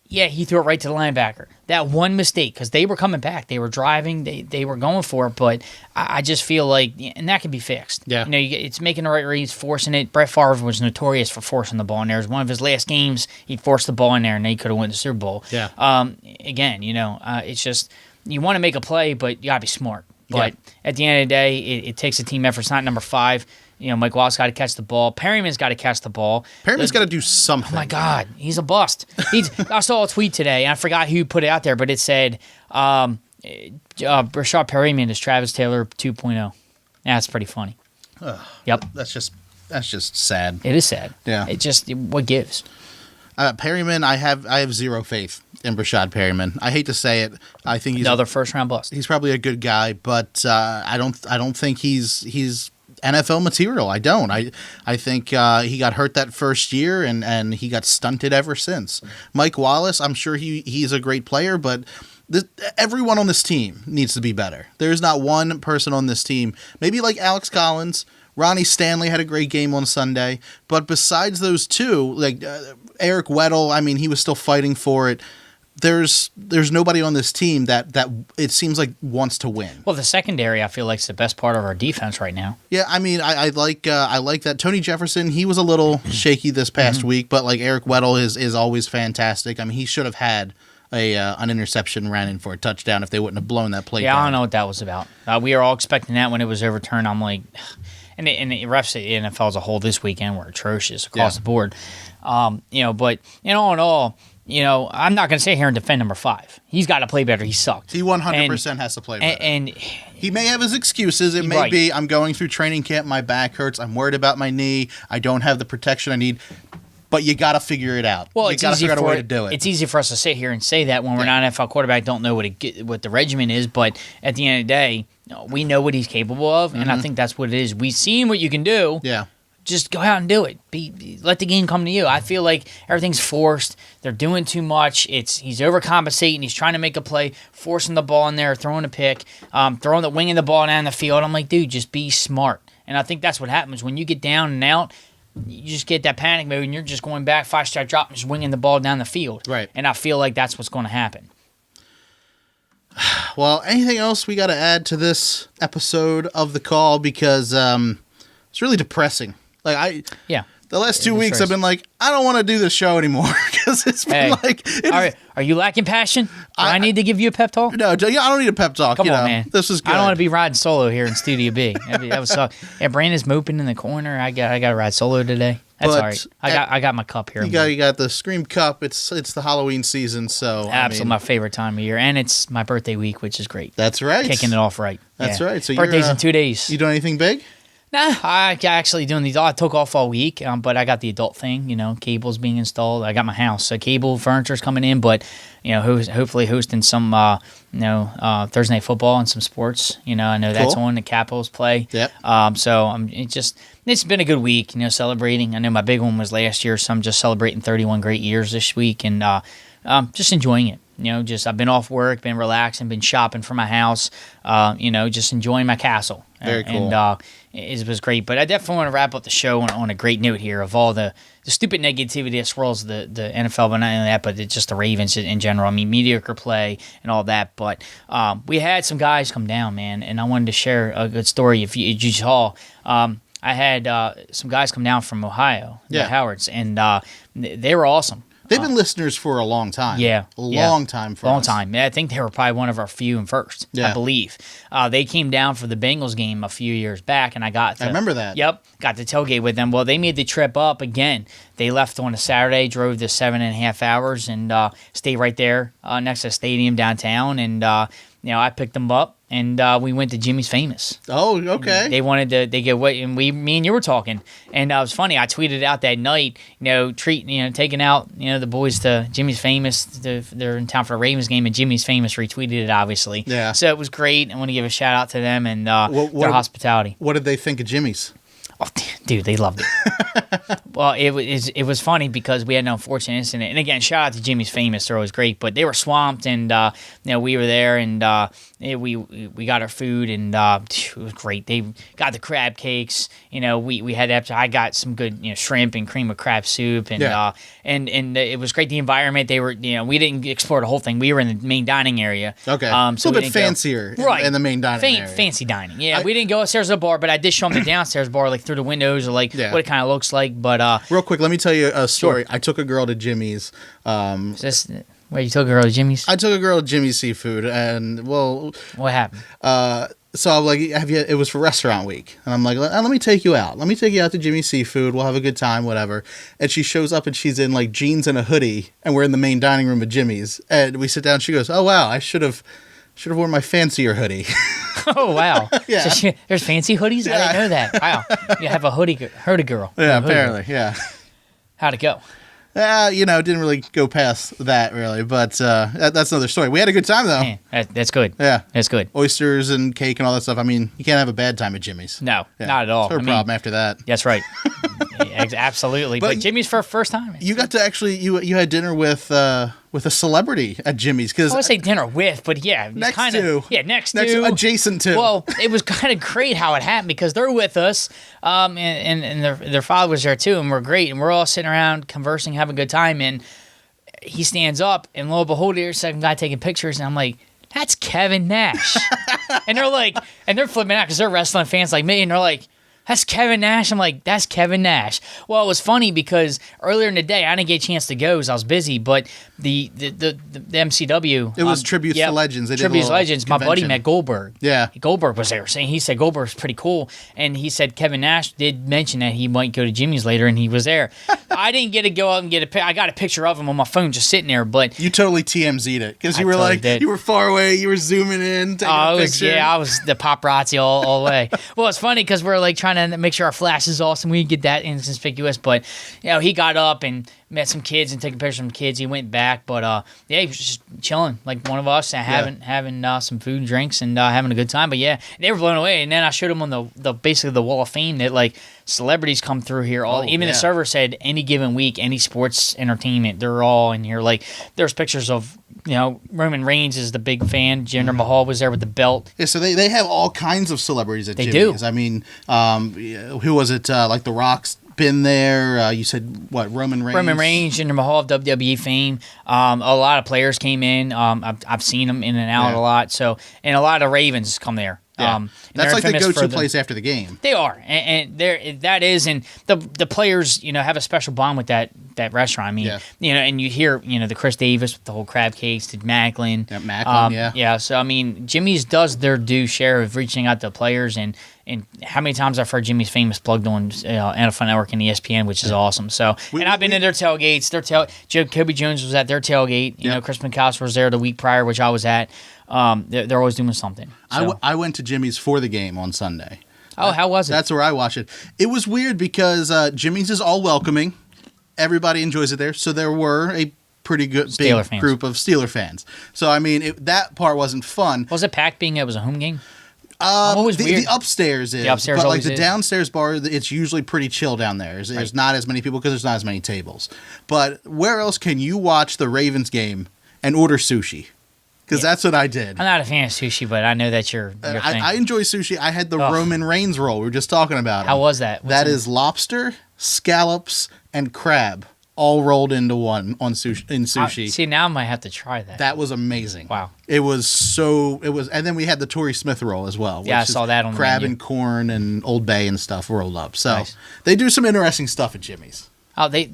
he threw it right to the linebacker. That one mistake, because they were coming back. They were driving. They were going for it, but I just feel like, and that can be fixed. Yeah. It's making the right reads, forcing it. Brett Favre was notorious for forcing the ball in there. It was one of his last games. He forced the ball in there, and they could have won the Super Bowl. Yeah. Again, it's just, you want to make a play, but you got to be smart. But at the end of the day, it takes a team effort. It's not number 5. Mike Wallace got to catch the ball. Perryman's got to catch the ball. Perryman's got to do something. Oh, my God. He's a bust. I saw a tweet today, and I forgot who put it out there, but it said, Rashad Perryman is Travis Taylor 2.0. That's pretty funny. Yep. That's just sad. It is sad. Yeah. It just, what gives? Perryman, I have zero faith in Rashad Perryman. I hate to say it. I think he's another first-round bust. He's probably a good guy, but I don't think he's NFL material. I don't. I think he got hurt that first year, and he got stunted ever since. Mike Wallace, I'm sure he's a great player, but everyone on this team needs to be better. There's not one person on this team, maybe like Alex Collins, Ronnie Stanley had a great game on Sunday, but besides those two, like Eric Weddle, I mean, he was still fighting for it. There's nobody on this team that it seems like wants to win. Well, the secondary, I feel like, is the best part of our defense right now. Yeah, I mean, I like that. Tony Jefferson, he was a little shaky this past week, but like Eric Weddle is always fantastic. I mean, he should have had an interception ran in for a touchdown if they wouldn't have blown that play down. I don't know what that was about. We were all expecting that when it was overturned. I'm like, and the refs at the NFL as a whole this weekend were atrocious across the board. But all in all, I'm not going to sit here and defend number 5. He's got to play better. He sucked. He 100% has to play better. And he may have his excuses. It may be, I'm going through training camp, my back hurts, I'm worried about my knee, I don't have the protection I need. But you got to figure it out. Well, you got to figure out a way to do it. It's easy for us to sit here and say that when we're not an NFL quarterback, don't know what the regimen is. But at the end of the day, we know what he's capable of, and I think that's what it is. We've seen what you can do. Yeah. Just go out and do it. Let the game come to you. I feel like everything's forced. They're doing too much. He's overcompensating. He's trying to make a play, forcing the ball in there, throwing a pick, throwing the wing of the ball down the field. I'm like, dude, just be smart. And I think that's what happens when you get down and out. You just get that panic mode, and you're just going back 5-step drop and just winging the ball down the field. Right. And I feel like that's what's going to happen. Well, anything else we got to add to this episode of The Call? Because it's really depressing. The last 2 weeks I've been like, I don't want to do this show anymore because it's been Are you lacking passion? I need to give you a pep talk? No, I don't need a pep talk. Come on, man. This is good. I don't want to be riding solo here in Studio B. That was suck. Yeah, Brandon's moping in the corner. I got to ride solo today. That's all right. I got my cup here. You got the Scream Cup. It's the Halloween season, so absolutely my favorite time of year, and it's my birthday week, which is great. That's right. Kicking it off right. That's right. So birthday's in 2 days. You doing anything big? Nah, I actually doing these. I took off all week, but I got the adult thing. Cable's being installed. I got my house, so cable furniture's coming in. But hopefully hosting some Thursday night football and some sports. I know that's Cool. on. The Capitals play. Yep. So it's been a good week. Celebrating. I know my big one was last year, so I'm just celebrating 31 great years this week and just enjoying it. I've been off work, been relaxing, been shopping for my house. Just enjoying my castle. Very cool. And it was great. But I definitely want to wrap up the show on a great note here of all the stupid negativity that swirls the NFL, but not only that, but it's just the Ravens in general. I mean, mediocre play and all that. But we had some guys come down, man, and I wanted to share a good story. If you saw, I had some guys come down from Ohio, the Howards, and they were awesome. They've been listeners for a long time. Yeah. A long time for us. Long time. Yeah, I think they were probably one of our few and first, I believe. They came down for the Bengals game a few years back, and I remember that. Yep. Got to tailgate with them. Well, they made the trip up again. They left on a Saturday, drove the 7.5 hours, and stayed right there next to the stadium downtown. And, I picked them up. And we went to Jimmy's Famous. Oh, okay. They wanted to. They get what, and me and you were talking, and it was funny. I tweeted out that night, taking out, the boys to Jimmy's Famous. They're in town for a Ravens game, and Jimmy's Famous retweeted it, obviously. Yeah. So it was great. I want to give a shout out to them and their hospitality. What did they think of Jimmy's? Oh, dude, they loved it. Well, it was funny because we had an unfortunate incident. And again, shout out to Jimmy's Famous; they're always great. But they were swamped, and we were there, and we got our food, and it was great. They got the crab cakes. We had I got some good shrimp and cream of crab soup, and and it was great. The environment they were we didn't explore the whole thing. We were in the main dining area. Okay, so a little bit fancier, in the main dining area. Fancy dining. Yeah, we didn't go upstairs to the bar, but I did show them the downstairs bar, like through the windows, or like what it kind of looks like. But real quick, let me tell you a story. Sure. I took a girl to Jimmy's. Is this where you took a girl to Jimmy's? I took a girl to Jimmy's Seafood, and What happened? So I'm like, it was for restaurant week. And I'm like, let me take you out. Let me take you out to Jimmy's Seafood. We'll have a good time, whatever. And she shows up and she's in like jeans and a hoodie, and we're in the main dining room of Jimmy's. And we sit down, she goes, "Oh wow, I should have worn my fancier hoodie." Oh, wow. Yeah. So there's fancy hoodies? Yeah. I didn't know that. Wow. You have a hoodie girl. Yeah, A hoodie apparently, girl. yeah. How'd it go? Didn't really go past that really, but that's another story. We had a good time though. Man, that's good. Yeah. That's good. Oysters and cake and all that stuff. I mean, you can't have a bad time at Jimmy's. No, Yeah. not at all. It's her problem after that. That's right. Absolutely. But Jimmy's for first time. You got to actually you had dinner with a celebrity at Jimmy's because I would say dinner with, but yeah, next next to to adjacent to. Well, it was kind of great how it happened because they're with us, and their father was there too, and we're great, and we're all sitting around conversing, having a good time, and he stands up, and lo and behold, there's a second guy taking pictures, and I'm like, "That's Kevin Nash," and they're flipping out because they're wrestling fans like me, and they're like, "That's Kevin Nash." I'm like, "That's Kevin Nash." Well, it was funny because earlier in the day I didn't get a chance to go because I was busy. But the MCW, it was tributes to legends. They did a tributes to little legends. My buddy convention. met Goldberg. Yeah. Goldberg was there. He said Goldberg's pretty cool, and he said Kevin Nash did mention that he might go to Jimmy's later, and he was there. I didn't get to go out and get I got a picture of him on my phone just sitting there, but You totally TMZ'd it because you I were totally like did. you were far away. You were zooming in, taking a picture. I was the paparazzi all the way. Well, it's funny because we're like trying to make sure our flash is awesome. We get that inconspicuous, but he got up and met some kids and taking pictures of some kids. He went back, but he was just chilling like one of us, and having some food and drinks and having a good time. But yeah, they were blown away. And then I showed them on the basically the wall of fame that like celebrities come through here. The server said any given week, any sports entertainment, they're all in here. Like there's pictures of Roman Reigns is the big fan. Jinder Mahal was there with the belt. Yeah, so they have all kinds of celebrities at They Jimmy's. do. I mean, who was it? Like The Rock's been there. You said what? Roman Reigns. Roman Reigns, Jinder Mahal of WWE fame. A lot of players came in. I've seen them in and out a lot. So, and a lot of Ravens come there. Yeah. That's like the go-to place after the game. They are, and that is, and the players, have a special bond with that restaurant. I mean, and you hear, the Chris Davis with the whole crab cakes, to Macklin. Yeah, Macklin, yeah. So I mean, Jimmy's does their due share of reaching out to players, and how many times I've heard Jimmy's Famous plugged on NFL Network and ESPN, which is awesome. So, and I've been in their tailgates. Kobe Jones was at their tailgate. You know, Chris McCaskill was there the week prior, which I was at. They're always doing something. So. I went to Jimmy's for the game on Sunday. Oh, how was it? That's where I watched it. It was weird because Jimmy's is all welcoming. Everybody enjoys it there. So there were a pretty good Steeler big fans. group of Steeler fans. So, I mean, that part wasn't fun. Was it packed being it was a home game? Always weird. The upstairs is. The upstairs but like always the is. downstairs bar, it's usually pretty chill down there. There's not as many people because there's not as many tables. But where else can you watch the Ravens game and order sushi? Because that's what I did. I'm not a fan of sushi, but I know that's your thing. I enjoy sushi. I had the Roman Reigns roll. We were just talking about it. How was that? That is lobster, scallops, and crab all rolled into one in sushi. See, now I might have to try that. That was amazing. Wow. It was, and then we had the Torrey Smith roll as well. Yeah, I which saw is that on the crab menu. and corn and Old Bay and stuff rolled up. So Nice. they do some interesting stuff at Jimmy's. Oh, they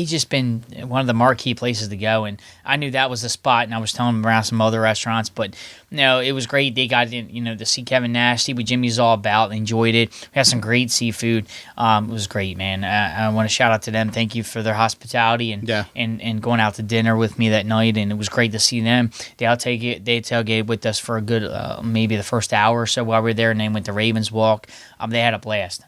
just been one of the marquee places to go, and I knew that was the spot, and I was telling them around some other restaurants, but no, it was great. They got in, to see Kevin Nash, see what Jimmy's all about, enjoyed it. We had some great seafood. It was great, man. I want to shout out to them. Thank you for their hospitality and going out to dinner with me that night, and it was great to see them. They tailgated with us for a good maybe the first hour or so while we were there, and then went to Ravens Walk. They had a blast.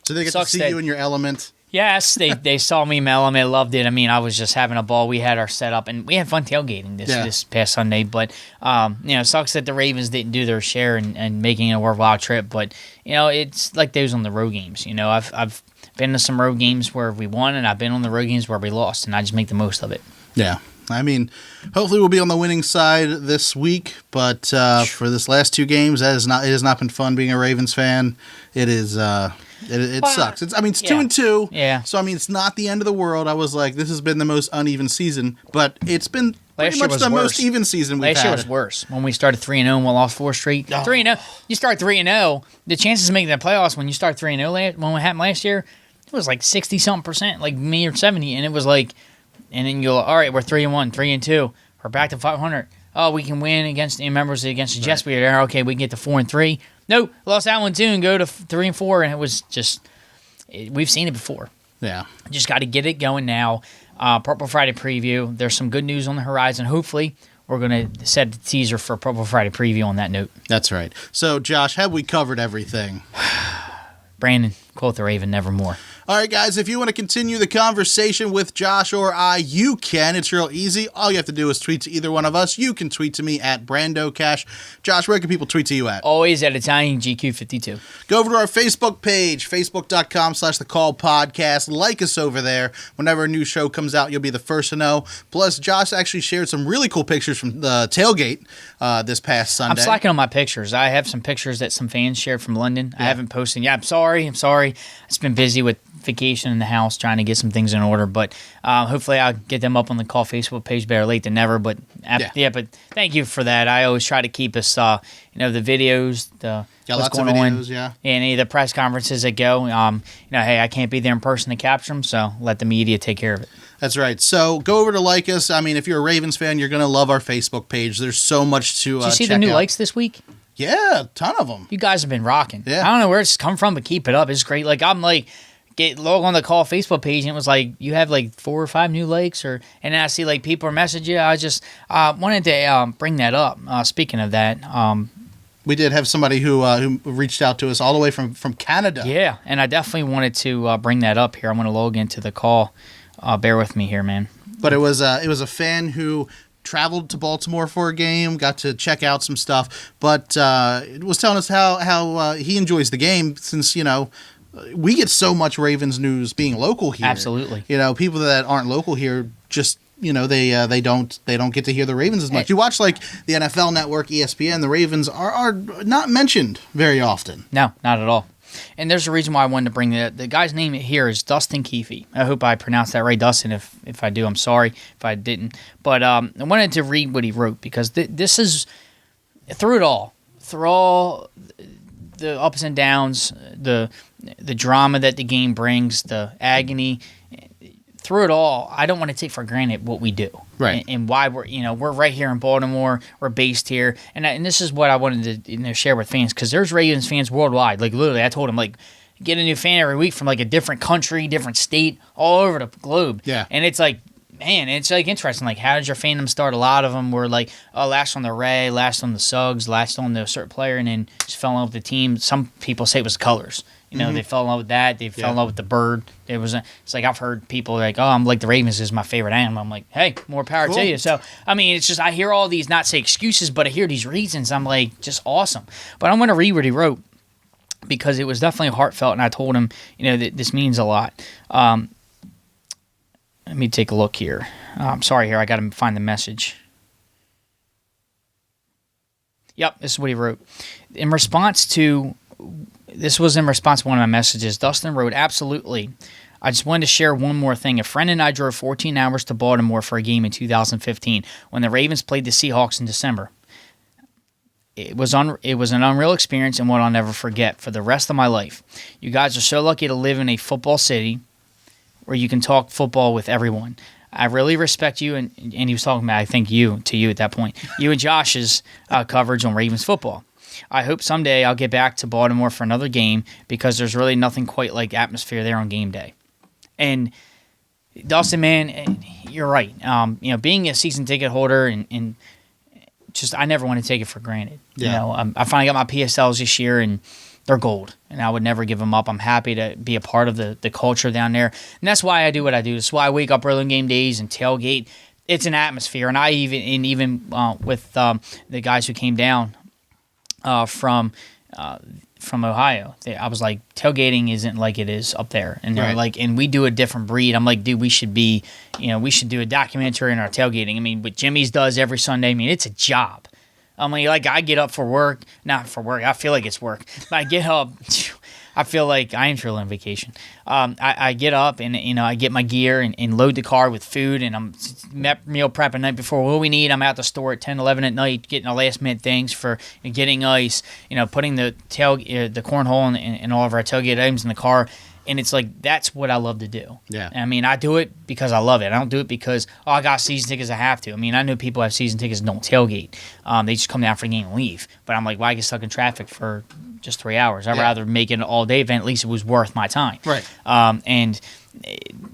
So they get to see you in your element. Yes, they saw me mail them. They loved it. I mean, I was just having a ball. We had our setup, and we had fun tailgating this past Sunday. But, it sucks that the Ravens didn't do their share and making it a worthwhile trip. But, it's like those on the road games. I've been to some road games where we won, and I've been on the road games where we lost, and I just make the most of it. Yeah. I mean, hopefully we'll be on the winning side this week. But for this last two games, it has not been fun being a Ravens fan. It is... It sucks. It's 2-2. Yeah. So it's not the end of the world. I was like, this has been the most uneven season, but it's been pretty much the most even season we've had. Last year was worse when we started 3-0 and we lost 4 straight. 3-0. You start 3-0. The chances of making the playoffs when you start 3-0 when it happened last year, it was like 60-something%, like me or 70, and it was like, and then you go, all right, we're 3-1, 3-2, we're back to 500. Oh, we can win against the Jets. We were there. Okay, we can get to 4-3. No, lost that one too and go to 3-4, and it was just we've seen it before. Yeah, just got to get it going now. Purple Friday preview. There's some good news on the horizon. Hopefully, we're going to set the teaser for Purple Friday preview on that note. That's right. So, Josh, have we covered everything? Brandon, quote the Raven, nevermore. All right, guys, if you want to continue the conversation with Josh or I, you can. It's real easy. All you have to do is tweet to either one of us. You can tweet to me at BrandoCash. Josh, where can people tweet to you at? Always at ItalianGQ52. Go over to our Facebook page, facebook.com/thecallpodcast. Like us over there. Whenever a new show comes out, you'll be the first to know. Plus, Josh actually shared some really cool pictures from the tailgate this past Sunday. I'm slacking on my pictures. I have some pictures that some fans shared from London. I haven't posted. Yeah, I'm sorry. It's been busy with vacation in the house trying to get some things in order, but hopefully I'll get them up on the Call Facebook page. Better late than never, but but thank you for that. I always try to keep us the videos, what's going on, and any of the press conferences that go. Hey, I can't be there in person to capture them, so let the media take care of it. That's right. So go over to like us. If you're a Ravens fan, you're going to love our Facebook page. There's so much to Did you see check the new out. likes this week? Yeah, a ton of them. You guys have been rocking. Yeah. I don't know where it's come from, but keep it up. It's great. Log on the Call Facebook page, and it was like you have 4 or 5 new likes, and then I see people are messaging you. I just wanted to bring that up. Speaking of that, we did have somebody who reached out to us all the way from Canada. Yeah, and I definitely wanted to bring that up here. I'm going to log into the call. Bear with me here, man. But it was a fan who traveled to Baltimore for a game, got to check out some stuff, but was telling us how he enjoys the game since we get so much Ravens news being local here. Absolutely. People that aren't local here just they don't get to hear the Ravens as much. You watch the NFL Network, ESPN, the Ravens are not mentioned very often. No, not at all. And there's a reason why I wanted to bring the guy's name here is Dustin Keefe. I hope I pronounced that right, Dustin. If I do, I'm sorry if I didn't. But I wanted to read what he wrote because this is through all the ups and downs, the drama that the game brings, the agony. Through it all, I don't want to take for granted what we do, right? And why we're right here in Baltimore, we're based here, and this is what I wanted to share with fans because there's Ravens fans worldwide. Literally, I told them get a new fan every week from a different country, different state, all over the globe. Yeah, and it's man, it's like interesting. Like, how did your fandom start? A lot of them were like, oh, last on the Ray, last on the Suggs, last on the certain player, and then just fell in love with the team. Some people say it was the colors. You know, they fell in love with that. They fell in love with the bird. It's like I've heard people like, oh, I'm like the Ravens is my favorite animal. I'm like, hey, more power to you. So, I mean, it's just I hear all these, not say excuses, but I hear these reasons. I'm like, just awesome. But I'm going to read what he wrote because it was definitely heartfelt, and I told him, you know, that this means a lot. Let me take a look here. I'm sorry here. I got to find the message. Yep, this is what he wrote. This was in response to one of my messages. Dustin wrote, absolutely. I just wanted to share one more thing. A friend and I drove 14 hours to Baltimore for a game in 2015 when the Ravens played the Seahawks in December. It was an unreal experience and one I'll never forget for the rest of my life. You guys are so lucky to live in a football city where you can talk football with everyone. I really respect you, and he was talking about, I think, to you at that point, you and Josh's coverage on Ravens football. I hope someday I'll get back to Baltimore for another game because there's really nothing quite like atmosphere there on game day. And Dustin, man, you're right. You know, being a season ticket holder and just I never want to take it for granted. Yeah. You know, I finally got my PSLs this year, and they're gold, and I would never give them up. I'm happy to be a part of the culture down there, and that's why I do what I do. That's why I wake up early on game days and tailgate. It's an atmosphere, and even with the guys who came down from Ohio, I was like, tailgating isn't like it is up there, and they're like, and we do a different breed. I'm like, dude, we should do a documentary on our tailgating. I mean, what Jimmy's does every Sunday, I mean, it's a job. I mean, like, I get up for work, not for work. I feel like it's work. But I get up, I feel like I am truly on vacation. I get up and, you know, I get my gear and load the car with food, and I'm meal prepping the night before. What do we need? I'm out the store at 10, 11 at night, getting the last minute things for getting ice, you know, putting the cornhole and all of our tailgate items in the car. And it's like, that's what I love to do. Yeah. I mean, I do it because I love it. I don't do it because, I got season tickets, I have to. I mean, I know people have season tickets and don't tailgate. They just come down for the game and leave. But I'm like, why get stuck in traffic for just 3 hours? I'd rather make it an all-day event. At least it was worth my time. Right. And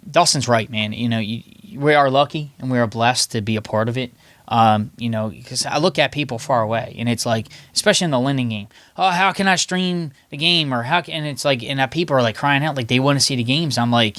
Dustin's right, man. You know, we are lucky and we are blessed to be a part of it. You know, because I look at people far away, and it's like, especially in the Linden game, oh, how can I stream the game, or and it's like, and people are like crying out, like they want to see the games. I'm like,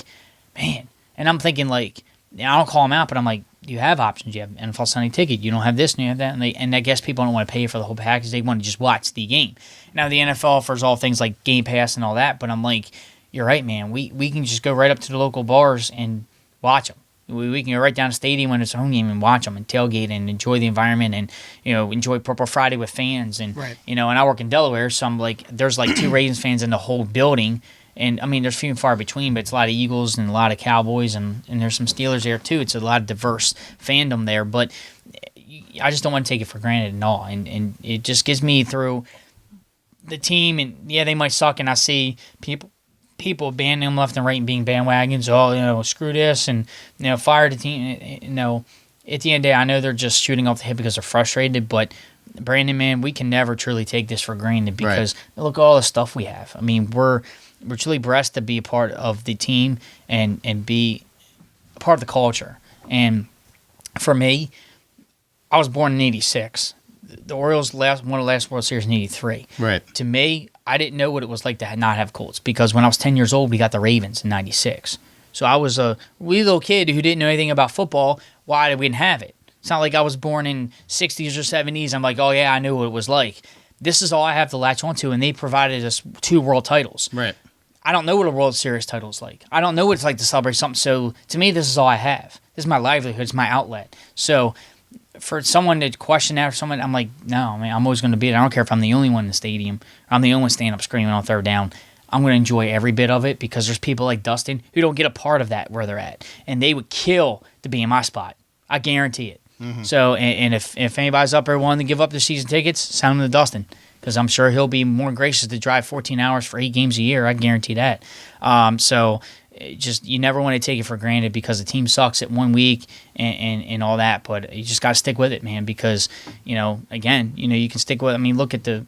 man, and I'm thinking like, I don't call them out, but I'm like, you have options. You have NFL Sunday ticket. You don't have this and you have that, and I guess people don't want to pay for the whole package. They want to just watch the game. Now the NFL offers all things like Game Pass and all that, but I'm like, you're right, man. We can just go right up to the local bars and watch them. We can go right down to the stadium when it's a home game and watch them and tailgate and enjoy the environment and, you know, enjoy Purple Friday with fans. And, you know, and I work in Delaware, so I'm like, there's like 2 Ravens fans in the whole building. And, I mean, there's few and far between, but it's a lot of Eagles and a lot of Cowboys, and there's some Steelers there too. It's a lot of diverse fandom there. But I just don't want to take it for granted at all. And it just gives me through the team. And, yeah, they might suck, and I see people banning them left and right and being bandwagons. Oh, you know, screw this, and, you know, fire the team. You know, at the end of the day, I know they're just shooting off the hip because they're frustrated, but Brandon, man, we can never truly take this for granted because look at all the stuff we have. I mean, we're truly blessed to be a part of the team and be a part of the culture. And for me, I was born in '86. The Orioles won the last World Series in '83. Right. To me, I didn't know what it was like to not have Colts because when I was 10 years old, we got the Ravens in '96. So I was a wee little kid who didn't know anything about football. Why did we didn't have it? It's not like I was born in '60s or '70s. I'm like, oh yeah, I knew what it was like. This is all I have to latch onto, and they provided us 2 world titles. Right. I don't know what a World Series title is like. I don't know what it's like to celebrate something. So to me, this is all I have. This is my livelihood. It's my outlet. So for someone to question that or someone, I'm like, no, man, I'm always going to be it. I don't care if I'm the only one in the stadium. Or I'm the only one standing up screaming on third down. I'm going to enjoy every bit of it because there's people like Dustin who don't get a part of that where they're at. And they would kill to be in my spot. I guarantee it. Mm-hmm. So, and if anybody's up there wanting to give up their season tickets, send them to Dustin because I'm sure he'll be more gracious to drive 14 hours for 8 games a year. I guarantee that. So just you never want to take it for granted because the team sucks at 1 week and all that, but you just got to stick with it, man, because, you know, again, you know, you can stick with it. I mean, look at the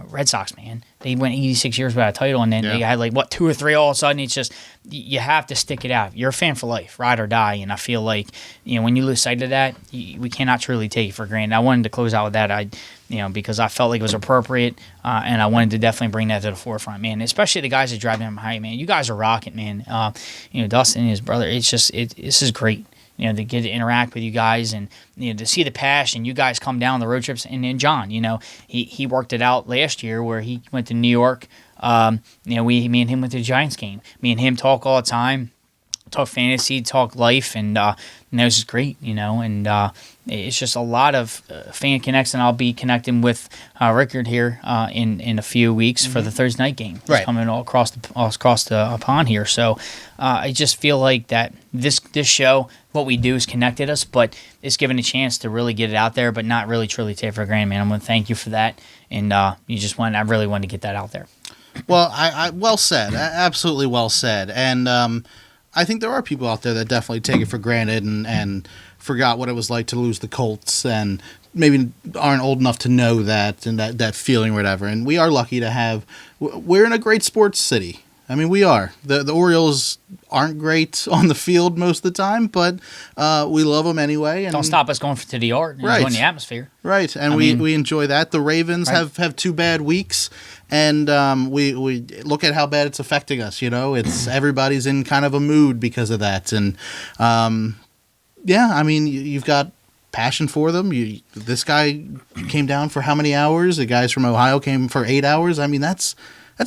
Red Sox, man. They went 86 years without a title, and then they had like 2 or 3 all of a sudden. It's just you have to stick it out. You're a fan for life, ride or die. And I feel like when you lose sight of that, we cannot truly take it for granted. I wanted to close out with that. Because I felt like it was appropriate, and I wanted to definitely bring that to the forefront, man. Especially the guys that drive them high, man. You guys are rocking, man. Dustin and his brother. It's just this is great. To get to interact with you guys and to see the passion. You guys come down the road trips, and then John, he worked it out last year where he went to New York. Me and him went to the Giants game. Me and him talk all the time. Talk fantasy, talk life, and this is great, and it's just a lot of fan connects, and I'll be connecting with Rickard here in a few weeks for the Thursday night game. He's coming all across the pond here, so I just feel like that this show, what we do is connected us, but it's given a chance to really get it out there, but not really truly take it for granted, man. I'm going to thank you for that, and I really wanted to get that out there. Well, I well said, absolutely well said, and I think there are people out there that definitely take it for granted and forgot what it was like to lose the Colts and maybe aren't old enough to know that and that feeling or whatever. And we are lucky to have – we're in a great sports city. I mean, we are. The Orioles aren't great on the field most of the time, but we love them anyway. And don't stop us going to the yard and enjoying the atmosphere. Right, and we enjoy that. The Ravens have 2 bad weeks, and we look at how bad it's affecting us. It's everybody's in kind of a mood because of that. And, you've got passion for them. This guy came down for how many hours? The guys from Ohio came for 8 hours. I mean, that's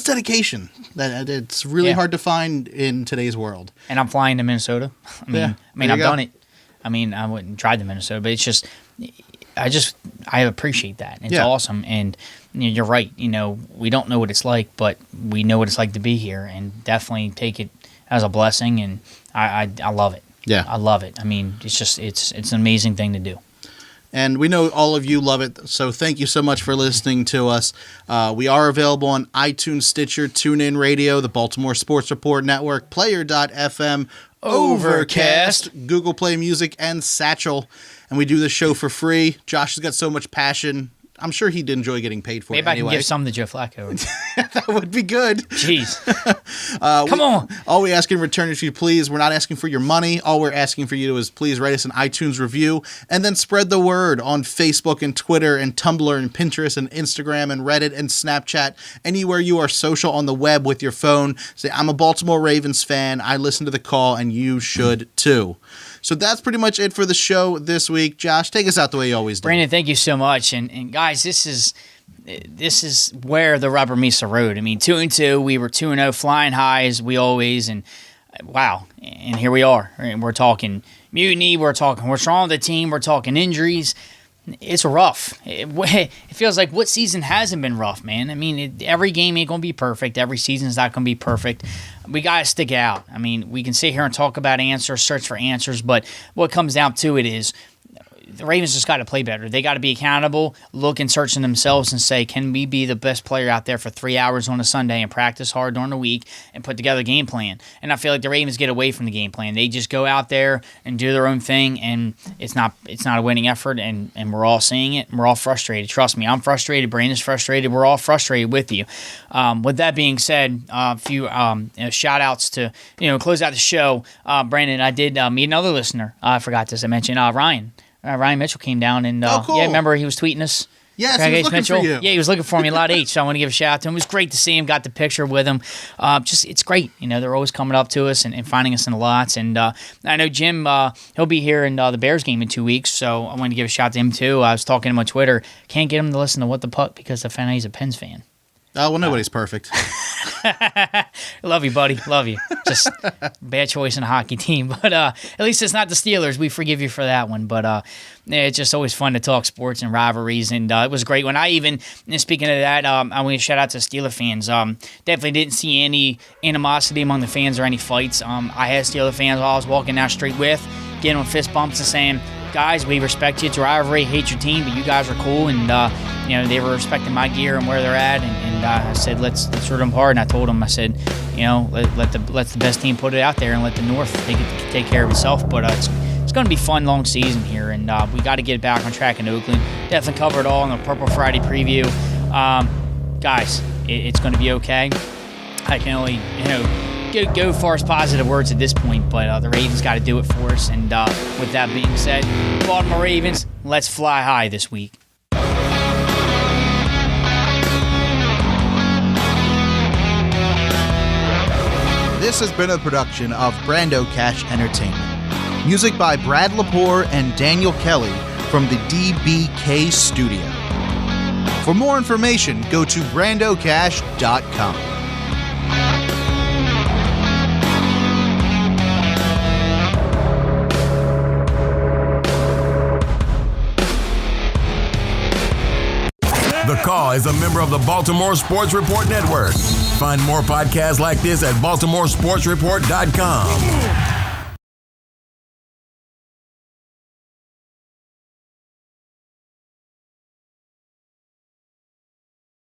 dedication. That it's really hard to find in today's world. And I'm flying to Minnesota. I've done it. I wouldn't try to Minnesota, but it's just I appreciate that. It's awesome, and you're right. We don't know what it's like, but we know what it's like to be here, and definitely take it as a blessing. And I love it. Yeah, I love it. It's an amazing thing to do. And we know all of you love it, so thank you so much for listening to us. We are available on iTunes, Stitcher, TuneIn Radio, the Baltimore Sports Report Network, Player.fm, Overcast, Google Play Music, and Satchel. And we do this show for free. Josh has got so much passion. I'm sure he'd enjoy getting paid for it anyway. Maybe I can give some to Joe Flacco. That would be good. Jeez. Come on. All we ask in return is you please, we're not asking for your money. All we're asking for you is please write us an iTunes review and then spread the word on Facebook and Twitter and Tumblr and Pinterest and Instagram and Reddit and Snapchat. Anywhere you are social on the web with your phone. Say, I'm a Baltimore Ravens fan. I listen to the call and you should too. So that's pretty much it for the show this week. Josh, take us out the way you always do. Brandon, thank you so much. And guys, this is where the rubber meets the road. 2-2, we were 2-0, flying high as we always, and wow. And here we are. And we're talking mutiny, we're talking what's wrong with the team, we're talking injuries. It's rough. It feels like what season hasn't been rough, man? Every game ain't going to be perfect. Every season's not going to be perfect. We got to stick it out. We can sit here and talk about answers, search for answers, but what comes down to it is the Ravens just got to play better. They got to be accountable, look and search in themselves and say, can we be the best player out there for 3 hours on a Sunday and practice hard during the week and put together a game plan? And I feel like the Ravens get away from the game plan. They just go out there and do their own thing, and it's not a winning effort, and we're all seeing it, and we're all frustrated. Trust me, I'm frustrated. Brandon's frustrated. We're all frustrated with you. With that being said, a few shout-outs to close out the show. Brandon, I did meet another listener. I forgot this. I mentioned Ryan. Ryan Mitchell came down and cool. remember he was tweeting us? Yes, he was looking for you. Yeah, he was looking for me a lot H, so I want to give a shout out to him. It was great to see him, got the picture with him. It's great. They're always coming up to us and finding us in the lots. And I know Jim, he'll be here in the Bears game in 2 weeks, so I want to give a shout out to him too. I was talking to him on Twitter. Can't get him to listen to What the Puck because I found out he's a Pens fan. Oh, well, nobody's perfect. Love you, buddy. Love you. Just bad choice in a hockey team. But at least it's not the Steelers. We forgive you for that one. But it's just always fun to talk sports and rivalries. And it was great when speaking of that, I want to shout out to Steeler fans. Definitely didn't see any animosity among the fans or any fights. I had Steeler fans I was walking down the street with, getting on fist bumps and saying, guys, we respect you. It's a rivalry, hate your team, but you guys are cool. And, they were respecting my gear and where they're at. And I said, let's root them hard. And I told them, I said, let the best team put it out there and let the North take care of itself. But it's going to be fun, long season here. And we got to get back on track in Oakland. Definitely cover it all in the Purple Friday preview. guys, it's going to be okay. I can only, go far as positive words at this point, but the Ravens got to do it for us. And with that being said, Baltimore Ravens, let's fly high this week. This has been a production of Brando Cash Entertainment. Music by Brad Lepore and Daniel Kelly from the DBK Studio. For more information, go to brandocash.com. The Call is a member of the Baltimore Sports Report Network. Find more podcasts like this at baltimoresportsreport.com.